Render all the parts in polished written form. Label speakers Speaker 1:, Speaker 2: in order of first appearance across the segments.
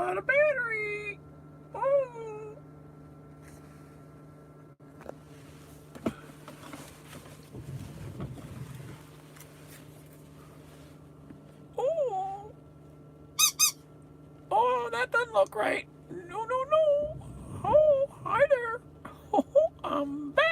Speaker 1: out of battery. Oh. Oh. Oh, that doesn't look right. No, no, no. Oh, hi there. Oh, I'm back.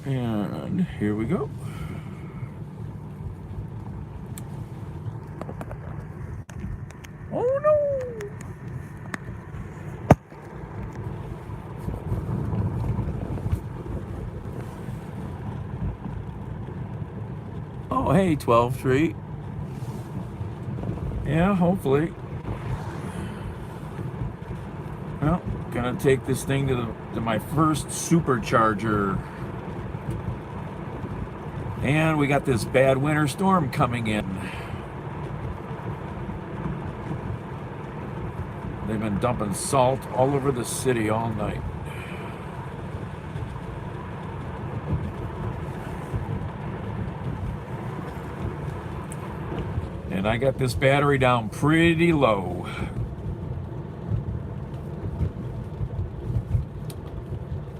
Speaker 1: And here we go. Oh no! Oh hey, 12th Street. Yeah, hopefully. Well, gonna take this thing to my first Supercharger. And we got this bad winter storm coming in. They've been dumping salt all over the city all night. And I got this battery down pretty low.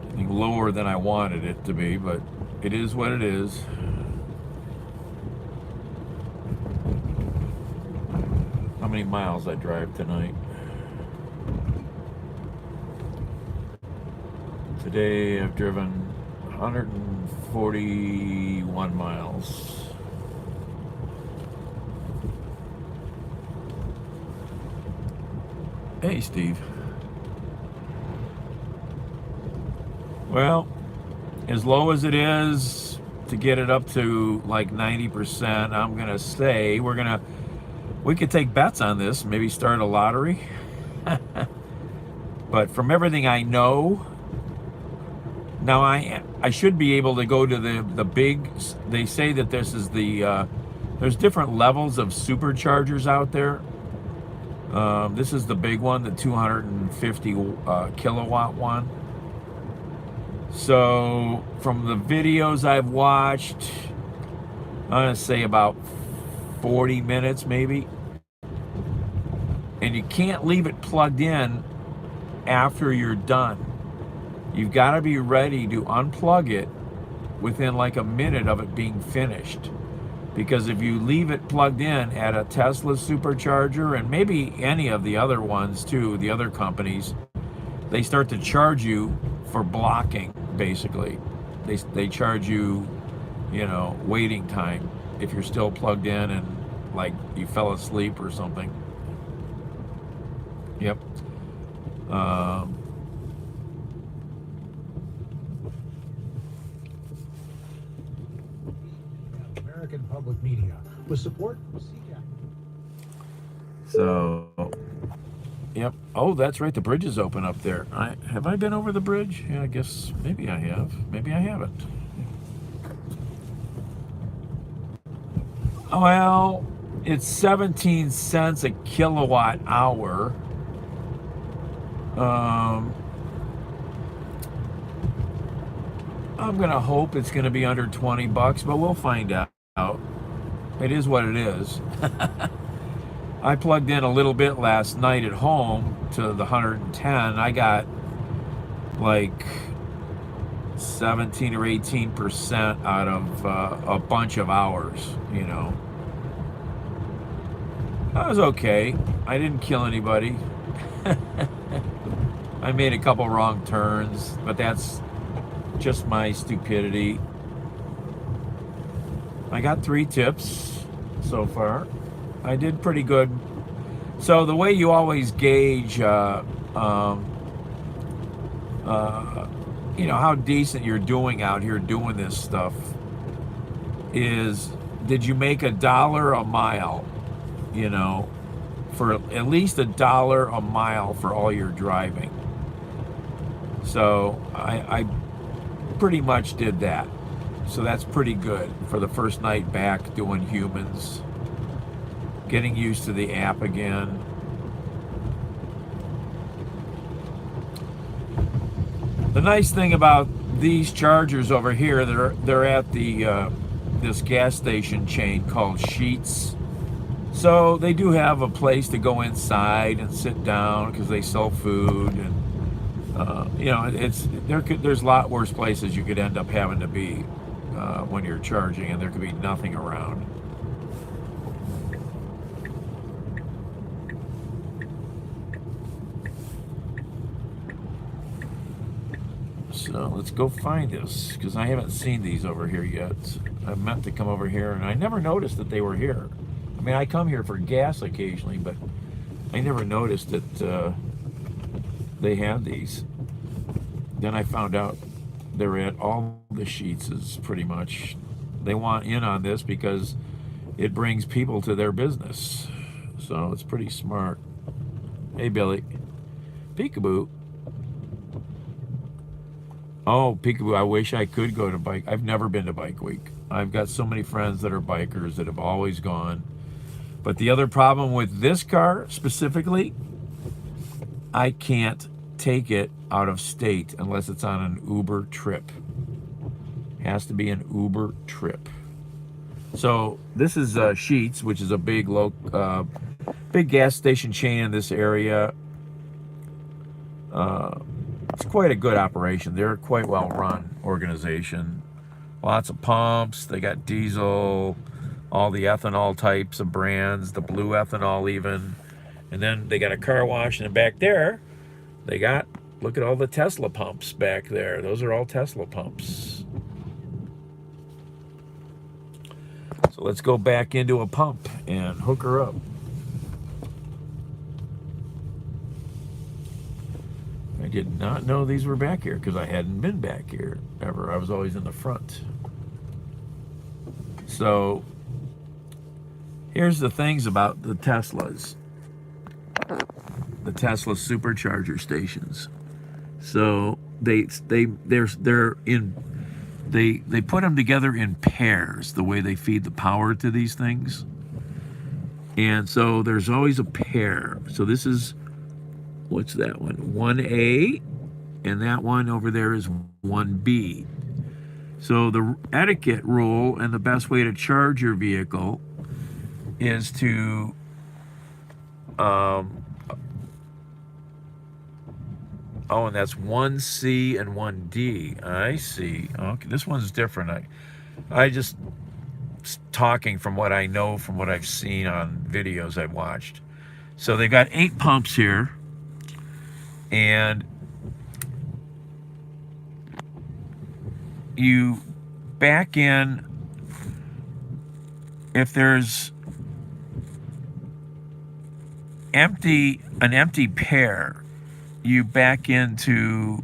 Speaker 1: I think lower than I wanted it to be, but it is what it is. How many miles I drive tonight? Today I've driven 141 miles. Hey, Steve. Well, as low as it is, to get it up to like 90%, I'm gonna say we could take bets on this, maybe start a lottery. But from everything I know, now I should be able to go to the big. They say that this is there's different levels of superchargers out there. This is the big one, the 250 kilowatt one. So from the videos I've watched, I'm gonna say about 40 minutes maybe. And you can't leave it plugged in after you're done. You've got to be ready to unplug it within like a minute of it being finished. Because if you leave it plugged in at a Tesla supercharger, and maybe any of the other ones too, the other companies, they start to charge you for blocking, basically. They charge you, waiting time if you're still plugged in and like you fell asleep or something. Yep.
Speaker 2: American Public Media with support from CCAP.
Speaker 1: So, yep. Oh, that's right. The bridge is open up there. Have I been over the bridge? Yeah, I guess maybe I have. Maybe I haven't. Well, it's 17 cents a kilowatt hour. I'm gonna hope it's gonna be under 20 bucks, but we'll find out. It is what it is. I plugged in a little bit last night at home to the 110. I got like 17 or 18% out of a bunch of hours, That was okay. I didn't kill anybody. I made a couple wrong turns, but that's just my stupidity. I got 3 tips so far. I did pretty good. So the way you always gauge, how decent you're doing out here doing this stuff is, did you make $1 a mile? For at least $1 a mile for all your driving. So I pretty much did that. So that's pretty good for the first night back doing humans. Getting used to the app again. The nice thing about these chargers over here, they're at the this gas station chain called Sheetz. So they do have a place to go inside and sit down because they sell food, and you know, there's a lot worse places you could end up having to be when you're charging, and there could be nothing around. So let's go find this, because I haven't seen these over here yet. I meant to come over here, and I never noticed that they were here. I mean, I come here for gas occasionally, but I never noticed that they had these. Then I found out they're at all the Sheetzes, pretty much. They want in on this because it brings people to their business. So it's pretty smart. Hey, Billy. Peekaboo. Oh, Peekaboo, I wish I could go to bike. I've never been to Bike Week. I've got so many friends that are bikers that have always gone. But the other problem with this car specifically, I can't take it out of state unless it's on an Uber trip. It has to be an Uber trip. So this is Sheetz, which is a big big gas station chain in this area. It's quite a good operation. They're a quite well run organization. Lots of pumps. They got diesel, all the ethanol types of brands, the blue ethanol even. And then they got a car wash, and back there, they got, look at all the Tesla pumps back there. Those are all Tesla pumps. So let's go back into a pump and hook her up. I did not know these were back here because I hadn't been back here ever. I was always in the front. So here's the things about the Teslas. The Tesla Supercharger stations. So they put them together in pairs, the way they feed the power to these things. And so there's always a pair. So this is, what's that one? 1A, and that one over there is 1B. So the etiquette rule and the best way to charge your vehicle is to oh, and that's 1C and 1D. I see. Okay, this one's different. I just talking from what I know, from what I've seen on videos I've watched. So they've got 8 pumps here, and you back in if there's an empty pair. You back into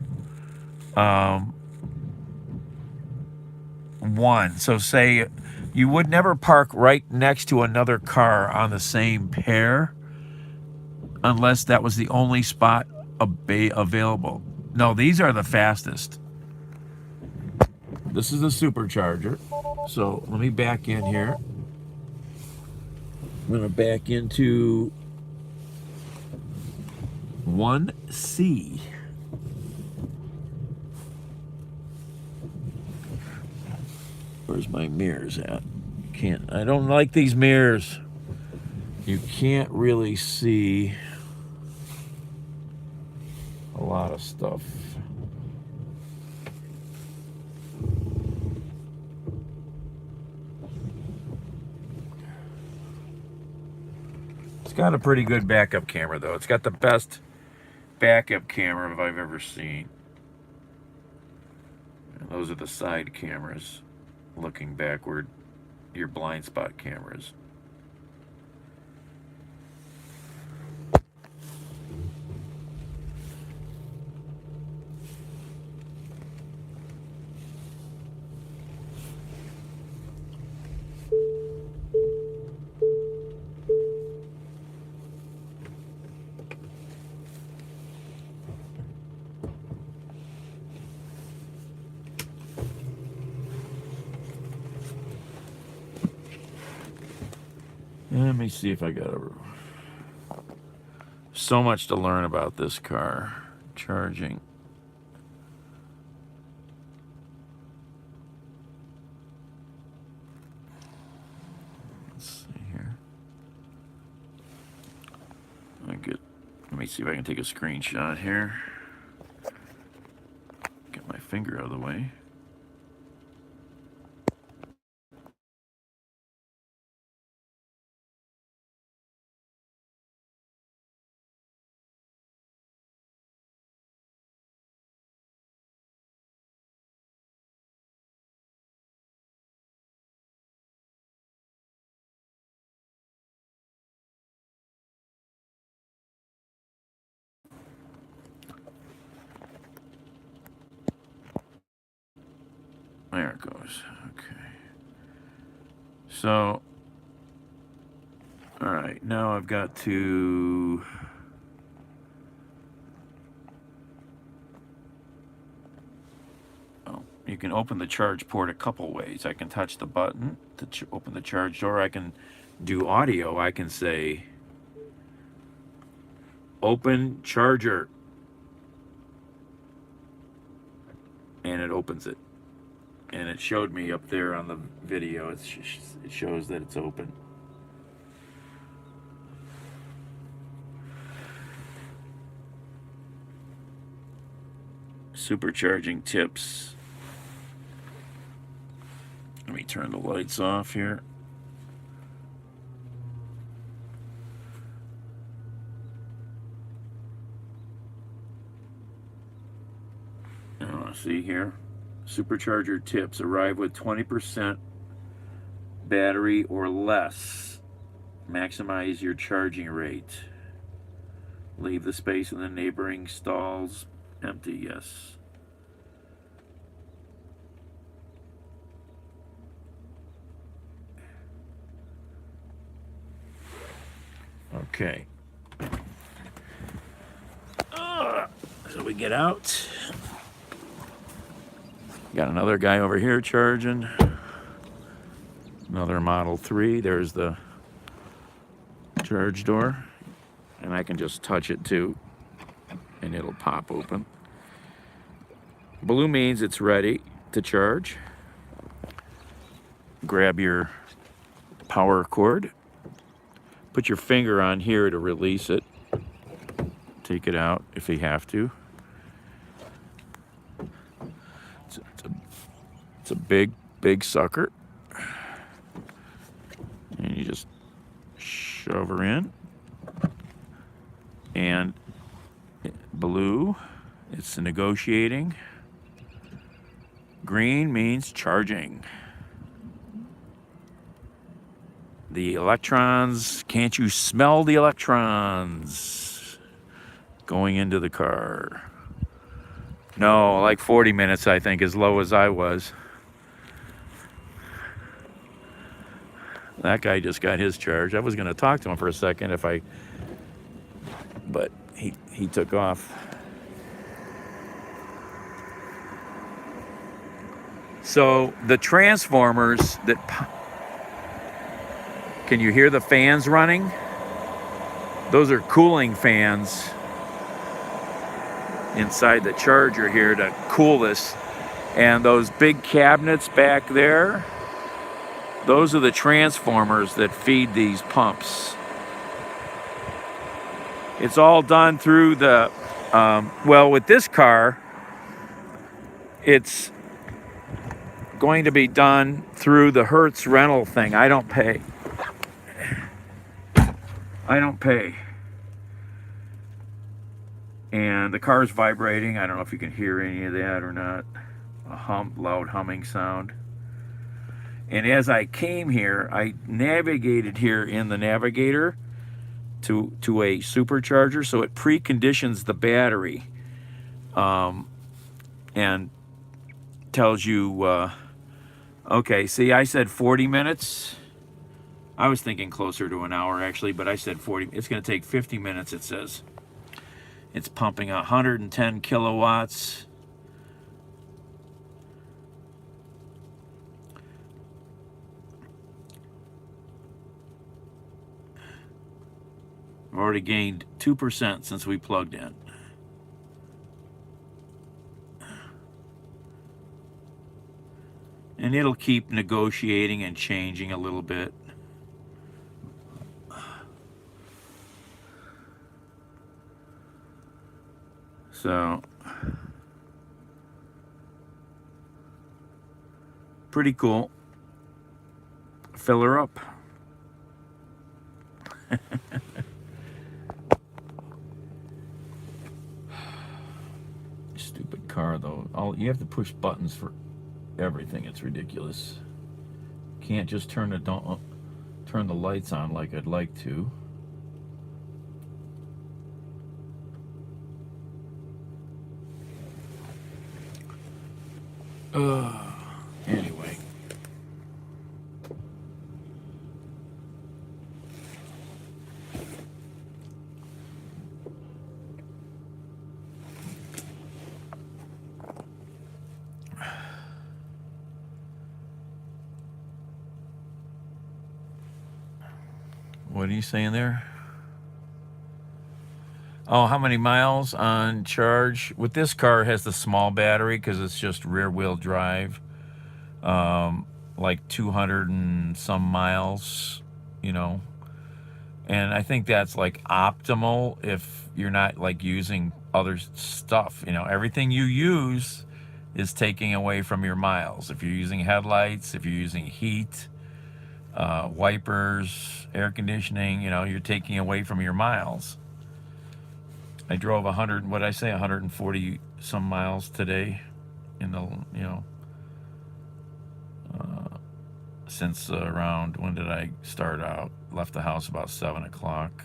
Speaker 1: one. So say you would never park right next to another car on the same pair unless that was the only spot available. No, these are the fastest. This is the Supercharger. So let me back in here. I'm going to back into 1C. Where's my mirrors at? I don't like these mirrors. You can't really see a lot of stuff. It's got a pretty good backup camera though. It's got the best backup camera I've ever seen. And those are the side cameras looking backward, your blind spot cameras. Let me see if I got so much to learn about this car. Charging. Let's see here. Let me see if I can take a screenshot here. Get my finger out of the way. There it goes. Okay. So, all right, now I've got to... Oh, you can open the charge port a couple ways. I can touch the button to open the charge door. I can do audio. I can say, open charger. And it opens it. And it showed me up there on the video, it shows that it's open. Supercharging tips. Let me turn the lights off here. See here. Supercharger tips. Arrive with 20% battery or less. Maximize your charging rate. Leave the space in the neighboring stalls empty. Yes. Okay. So we get out. Got another guy over here charging. Another Model 3. There's the charge door. And I can just touch it too. And it'll pop open. Blue means it's ready to charge. Grab your power cord. Put your finger on here to release it. Take it out if you have to. It's a big, big sucker. And you just shove her in. And blue, it's negotiating. Green means charging. The electrons, can't you smell the electrons going into the car? No, like 40 minutes, I think, as low as I was. That guy just got his charge. I was going to talk to him for a second but he took off. So the transformers can you hear the fans running? Those are cooling fans inside the charger here to cool this. And those big cabinets back there, those are the transformers that feed these pumps. It's all done through the, well, with this car, it's going to be done through the Hertz rental thing. I don't pay. And the car's vibrating. I don't know if you can hear any of that or not. A loud humming sound. And as I came here, I navigated here in the navigator to a supercharger, so it preconditions the battery and tells you, okay, see, I said 40 minutes. I was thinking closer to an hour, actually, but I said 40. It's going to take 50 minutes, it says. It's pumping 110 kilowatts. already gained 2% since we plugged in. And it'll keep negotiating and changing a little bit. So, pretty cool. Fill her up. Stupid car, though. You have to push buttons for everything. It's ridiculous. Can't just turn the lights on like I'd like to. Anyway. What are you saying there? Oh, how many miles on charge? With this car, it has the small battery because it's just rear-wheel drive. Like 200 and some miles, you know. And I think that's like optimal if you're not like using other stuff. You know, everything you use is taking away from your miles. If you're using headlights, if you're using heat, wipers, air conditioning, you know, you're taking away from your miles. I drove 140 some miles today in the, you know, since around, when did I start out? Left the house about 7 o'clock.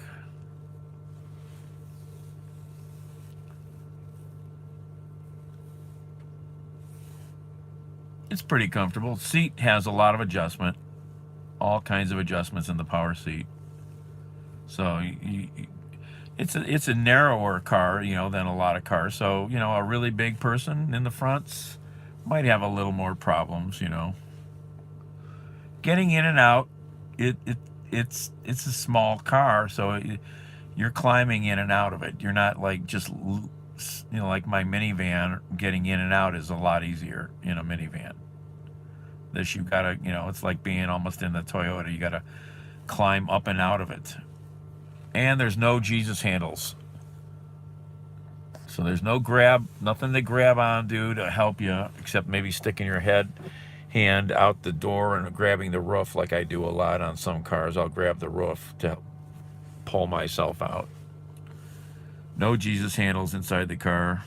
Speaker 1: It's pretty comfortable. Seat has a lot of adjustment, all kinds of adjustments in the power seat. So it's a narrower car, you know, than a lot of cars. So, you know, a really big person in the fronts might have a little more problems, you know. Getting in and out, it's a small car, so you're climbing in and out of it. You're not like just, you know, like my minivan. Getting in and out is a lot easier in a minivan. This, you gotta, you know, it's like being almost in the Toyota. You gotta climb up and out of it. And there's no Jesus handles. So there's nothing to grab onto to help you, except maybe sticking your hand out the door and grabbing the roof like I do a lot on some cars. I'll grab the roof to pull myself out. No Jesus handles inside the car.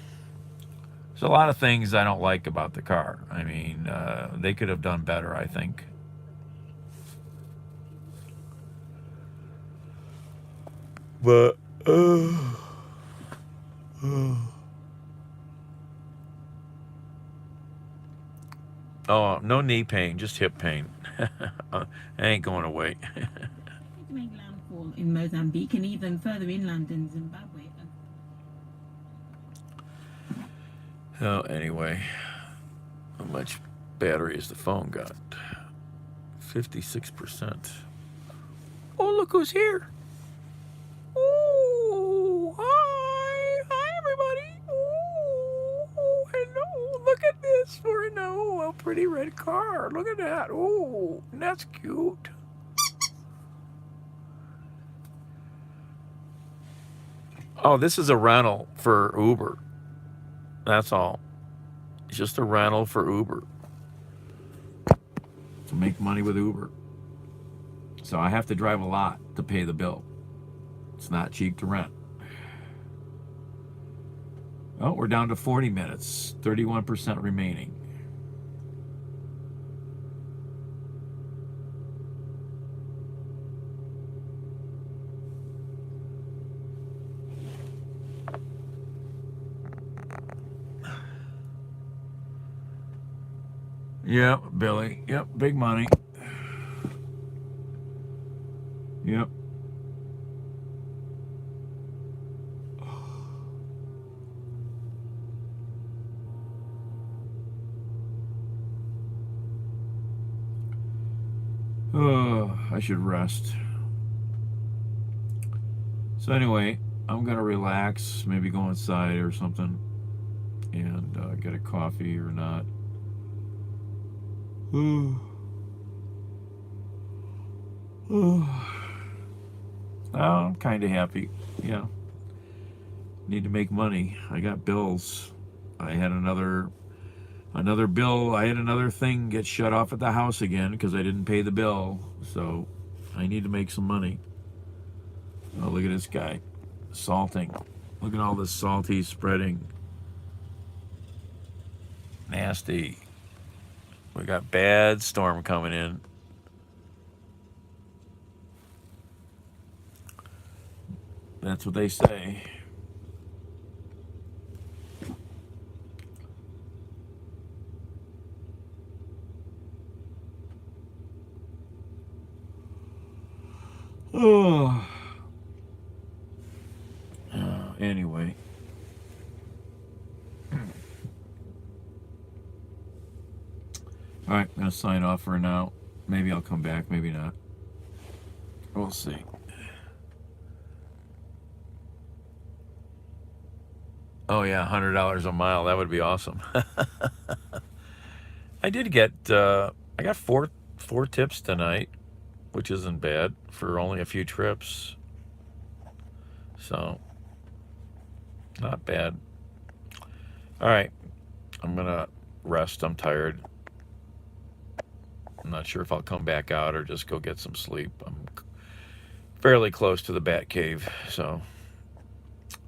Speaker 1: There's a lot of things I don't like about the car. I mean, they could have done better, I think. But, oh, no knee pain, just hip pain. It ain't going away.
Speaker 3: To make landfall in Mozambique and even further inland in Zimbabwe.
Speaker 1: Oh, anyway, how much battery has the phone got? 56%. Oh, look who's here. Oh, hi everybody. Oh, hello. Look at this for a pretty red car. Look at that. Oh, that's cute. Oh, this is a rental for Uber. That's all. It's just a rental for Uber. To make money with Uber. So I have to drive a lot to pay the bill. It's not cheap to rent. Oh, we're down to 40 minutes. 31% remaining. Yep, Billy. Yep, big money. Yep. Oh, I should rest. So anyway, I'm gonna relax, maybe go inside or something, and get a coffee or not. I'm kind of happy. Yeah. Need to make money. I got bills. I had another bill. I had another thing get shut off at the house again because I didn't pay the bill. So I need to make some money. Oh, look at this guy. Salting. Look at all this salt he's spreading. Nasty. We got bad storm coming in. That's what they say. Oh. Anyway. All right, I'm going to sign off for now. Maybe I'll come back, maybe not. We'll see. Oh yeah, $100 a mile. That would be awesome. I did get I got four tips tonight, which isn't bad for only a few trips. So not bad. All right, I'm gonna rest. I'm tired. I'm not sure if I'll come back out or just go get some sleep. I'm fairly close to the bat cave, so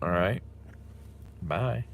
Speaker 1: all right. Bye.